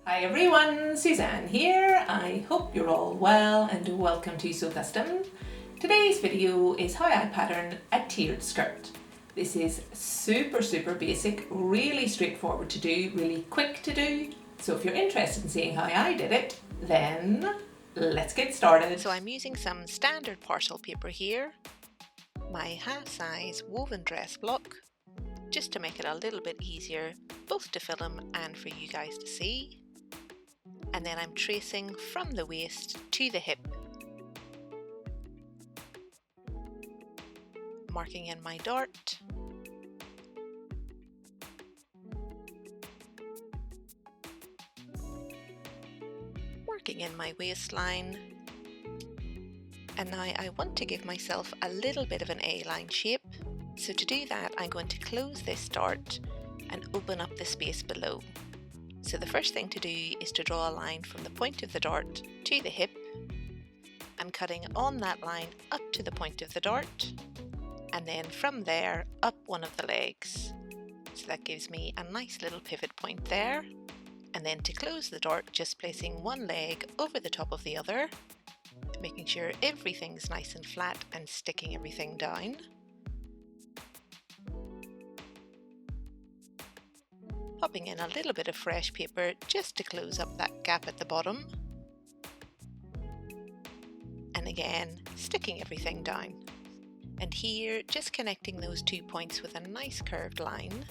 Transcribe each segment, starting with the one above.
Hi everyone, Suzanne here. I hope you're all well and welcome to Sew Custom. Today's video is how I pattern a tiered skirt. This is super basic, really straightforward to do, really quick to do. So if you're interested in seeing how I did it, then let's get started. So I'm using some standard parcel paper here, my half-size woven dress block, just to make it a little bit easier both to film and for you guys to see. And then I'm tracing from the waist to the hip, marking in my dart, marking in my waistline, and now I want to give myself a little bit of an A-line shape. So to do that, I'm going to close this dart and open up the space below. So the first thing to do is to draw a line from the point of the dart to the hip. I'm cutting on that line up to the point of the dart, and then from there up one of the legs. So that gives me a nice little pivot point there. And then to close the dart, just placing one leg over the top of the other, making sure everything's nice and flat and sticking everything down. Popping in a little bit of fresh paper just to close up that gap at the bottom. And again, sticking everything down. And here, just connecting those 2 points with a nice curved line,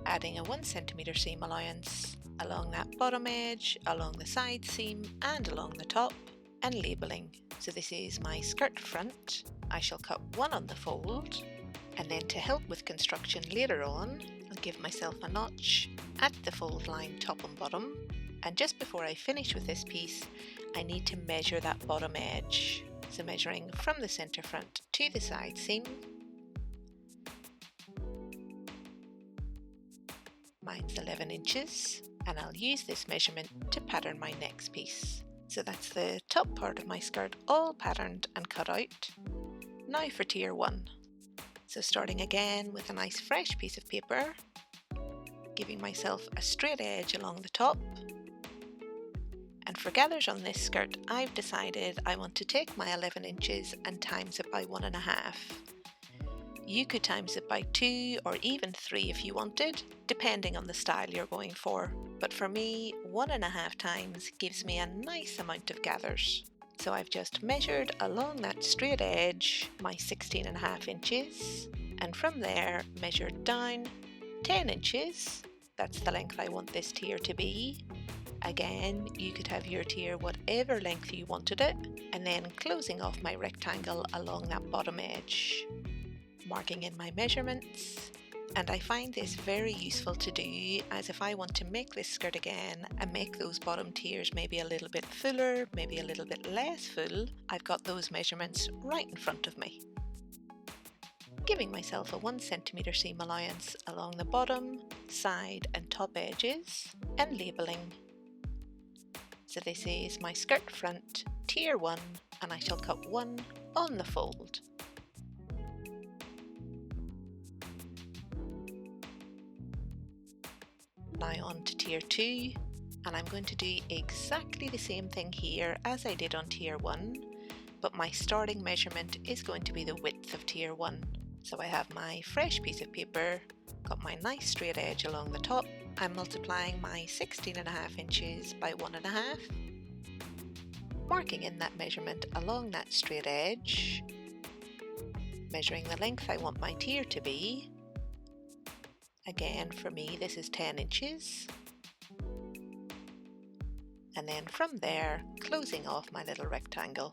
adding a 1 centimeter seam allowance along that bottom edge, along the side seam and along the top, and labelling. So this is my skirt front. I shall cut one on the fold, and then to help with construction later on, I'll give myself a notch at the fold line top and bottom. And just before I finish with this piece, I need to measure that bottom edge. So measuring from the centre front to the side seam. Mine's 11 inches, and I'll use this measurement to pattern my next piece. So that's the top part of my skirt all patterned and cut out. Now for tier 1. So starting again with a nice fresh piece of paper, giving myself a straight edge along the top. And for gathers on this skirt, I've decided I want to take my 11 inches and times it by 1.5. You could times it by 2 or even 3 if you wanted, depending on the style you're going for. But for me, 1.5 times gives me a nice amount of gathers. So I've just measured along that straight edge my 16.5 inches, and from there measured down 10 inches. That's the length I want this tier to be. Again, you could have your tier whatever length you wanted it, and then closing off my rectangle along that bottom edge. Marking in my measurements. And I find this very useful to do, as if I want to make this skirt again and make those bottom tiers maybe a little bit fuller, maybe a little bit less full, I've got those measurements right in front of me. Giving myself a 1 centimeter seam allowance along the bottom, side and top edges, and labelling. So this is my skirt front, tier 1, and I shall cut 1 on the fold. Now on to tier 2, and I'm going to do exactly the same thing here as I did on tier 1, but my starting measurement is going to be the width of tier 1. So I have my fresh piece of paper, got my nice straight edge along the top. I'm multiplying my 16.5 inches by 1.5, marking in that measurement along that straight edge, measuring the length I want my tier to be. Again, for me, this is 10 inches. And then from there, closing off my little rectangle.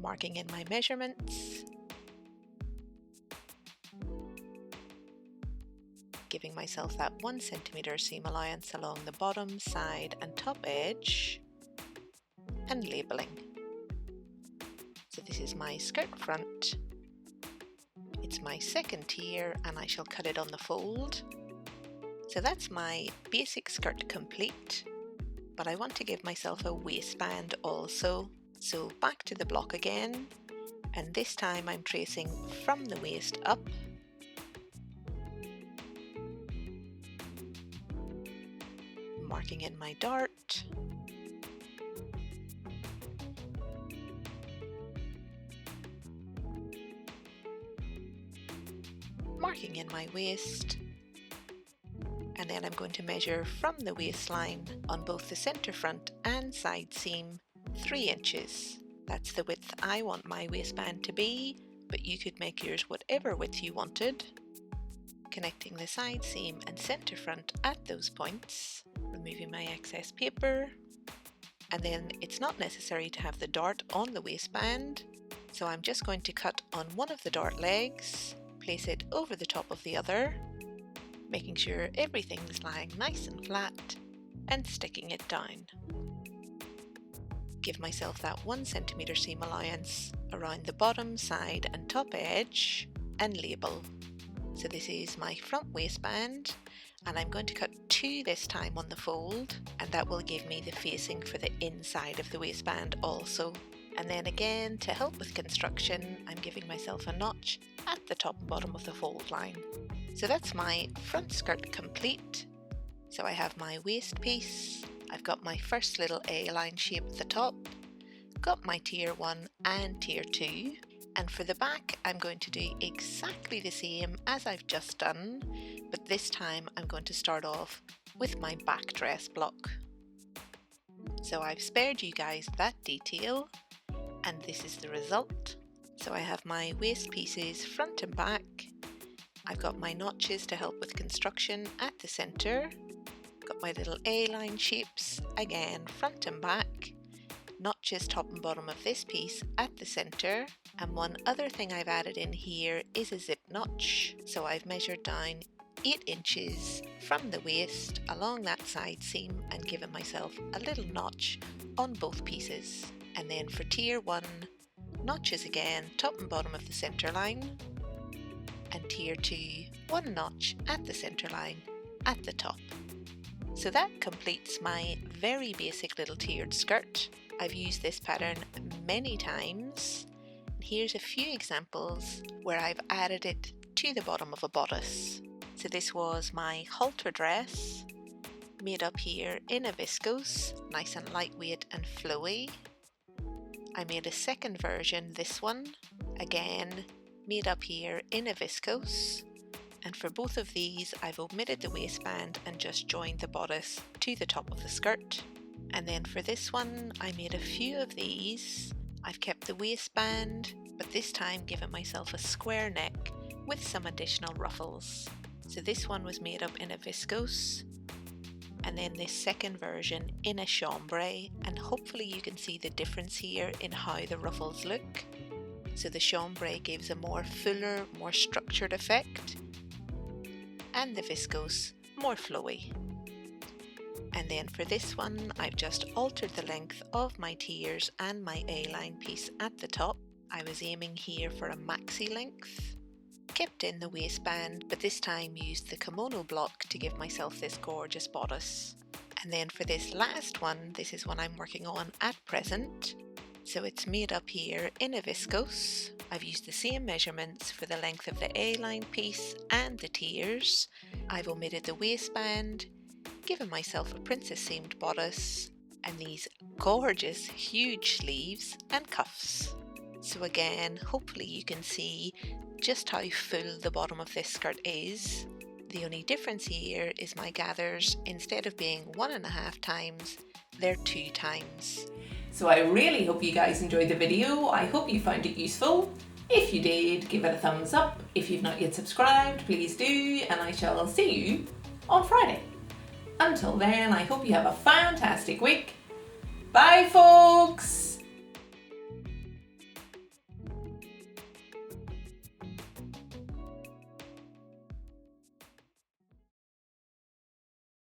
Marking in my measurements. Giving myself that 1 centimeter seam allowance along the bottom, side and top edge. And labelling. So this is my skirt front. It's my second tier, and I shall cut it on the fold. So that's my basic skirt complete, but I want to give myself a waistband also. So back to the block again, and this time I'm tracing from the waist up. marking in my dart. Marking in my waist. And then I'm going to measure from the waistline on both the centre front and side seam 3 inches. That's the width I want my waistband to be, but you could make yours whatever width you wanted. Connecting the side seam and centre front at those points, removing my excess paper, and then it's not necessary to have the dart on the waistband, so I'm just going to cut on one of the dart legs, place it over the top of the other, making sure everything's lying nice and flat, and sticking it down. Give myself that 1 centimetre seam allowance around the bottom, side and top edge, and label. So this is my front waistband, and I'm going to cut 2 this time on the fold, and that will give me the facing for the inside of the waistband also. And then again, to help with construction, I'm giving myself a notch at the top and bottom of the fold line. So that's my front skirt complete. So I have my waist piece, I've got my first little A-line shape at the top, got my tier 1 and tier 2, and for the back I'm going to do exactly the same as I've just done, but this time I'm going to start off with my back dress block. So I've spared you guys that detail, and this is the result. So I have my waist pieces front and back, I've got my notches to help with construction at the centre, got my little A-line shapes, again front and back, notches top and bottom of this piece at the centre, and one other thing I've added in here is a zip notch. So I've measured down 8 inches from the waist along that side seam and given myself a little notch on both pieces. And then for tier 1, notches again top and bottom of the centre line, and tier 2, 1 notch at the centre line at the top. So that completes my very basic little tiered skirt. I've used this pattern many times. Here's a few examples where I've added it to the bottom of a bodice. So this was my halter dress, made up here in a viscose, nice and lightweight and flowy. I made a second version, this one, again made up here in a viscose. And for both of these, I've omitted the waistband and just joined the bodice to the top of the skirt. And then for this one, I made a few of these. I've kept the waistband, but this time given myself a square neck with some additional ruffles. So this one was made up in a viscose, and then this second version in a chambray, and hopefully you can see the difference here in how the ruffles look. So the chambray gives a more fuller, more structured effect, and the viscose more flowy. And then for this one, I've just altered the length of my tiers and my A-line piece at the top. I was aiming here for a maxi length, kept in the waistband, but this time used the kimono block to give myself this gorgeous bodice. And then for this last one, this is one I'm working on at present. So it's made up here in a viscose. I've used the same measurements for the length of the A-line piece and the tiers. I've omitted the waistband, given myself a princess seamed bodice, and these gorgeous huge sleeves and cuffs. So again, hopefully you can see just how full the bottom of this skirt is. The only difference here is my gathers, instead of being 1.5 times, they're 2 times. So I really hope you guys enjoyed the video. I hope you found it useful. If you did, give it a thumbs up. If you've not yet subscribed, please do, and I shall see you on Friday. Until then, I hope you have a fantastic week. Bye, folks!